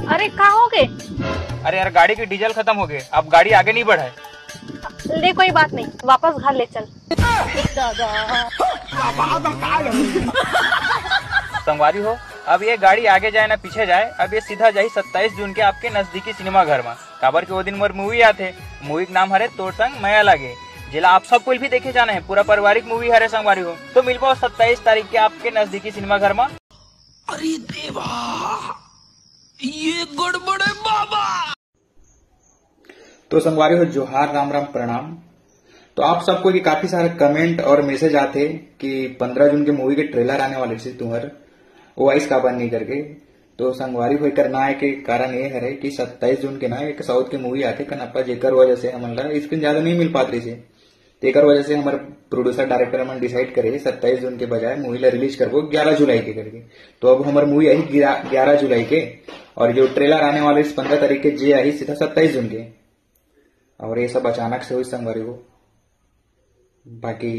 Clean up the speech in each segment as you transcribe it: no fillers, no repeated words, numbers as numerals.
अरे कहाँ हो गए? अरे यार गाड़ी की डीजल खत्म हो गए, अब गाड़ी आगे नहीं बढ़ाए। ले कोई बात नहीं, वापस घर ले चल। संगवारी हो, अब ये गाड़ी आगे जाए ना पीछे जाए, अब ये सीधा जाही 27 जून के आपके नजदीकी सिनेमा घर में। काबर के वो दिन मोर मूवी आते, मूवी का नाम हरे तोर संग मैं लगे, जिला आप सब कोई भी देखे जाना है। पूरा पारिवारिक मूवी हरे संगवारी हो, तो मिलबो 27 तारीख के आपके नजदीकी सिनेमा घर में। अरे देवा, ये गड़बड़ है बाबा। तो संगवारी हो, जोहार, राम राम, प्रणाम। तो आप सबको की काफी सारे कमेंट और मैसेज आते कि 15 जून के मूवी के ट्रेलर आने वाले थे तुम्हार, वो आइस काबर नहीं करके। तो संगवारी हो करना है के कारण ये है कि 27 जून के ना एक साउथ की मूवी आते कनप्पा, जेकर वजह से हमन स्क्रीन ज्यादा नहीं मिल पाती से, तेकर वजह से हमारे प्रोड्यूसर डायरेक्टर मन डिसाइड करे 27 जून के बजाय मूवी ला रिलीज करबो 11 जुलाई के करके। तो अब हमारी मूवी आई 11 जुलाई के, और जो ट्रेलर आने वाले 15 तारीख के जे आई सीधा 27 जून के। और ये सब अचानक से हुई संगवारी हो, बाकी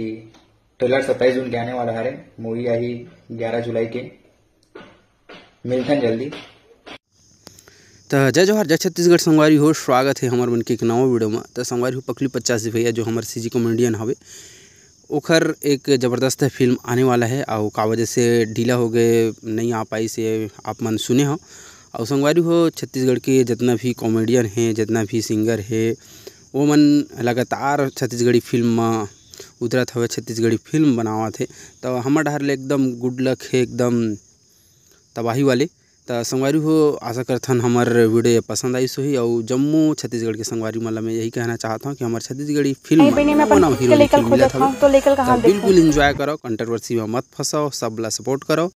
ट्रेलर 27 जून के आने वाला है, मूवी आई 11 जुलाई के। मिलते हैं जल्दी। तो जय जोहार, जय छत्तीसगढ़। संगवारी हो, स्वागत है हमारे मन के एक नवा वीडियो में। तो संगवारी हो, पकली 50 भैया जो हमारे सीजी कॉमेडियन हवे, ओखर एक ज़बरदस्त फिल्म आने वाला है। और का वजह से ढीला हो गए, नहीं आ पाई से आप मन सुने हो। और संगवारी हो, छत्तीसगढ़ के जितना भी कॉमेडियन हैं, जितना भी सिंगर है, वो मन लगातार छत्तीसगढ़ी फिल्म में उतरत हवे, छत्तीसगढ़ी फिल्म बनावत है। तो हमार डहर ले एकदम गुड लक है, एकदम तबाही वाले। तो संगवारी हो, आशा करथन हमार वीडियो पसंद आई सोही। और जम्मू छत्तीसगढ़ के संगवारी वाला मैं यही कहना चाहता हूँ कि हमारे छत्तीसगढ़ी फिल्म बिल्कुल एंजॉय करो, कंट्रोवर्सी में मत फंसाओ, सब ला सपोर्ट करो।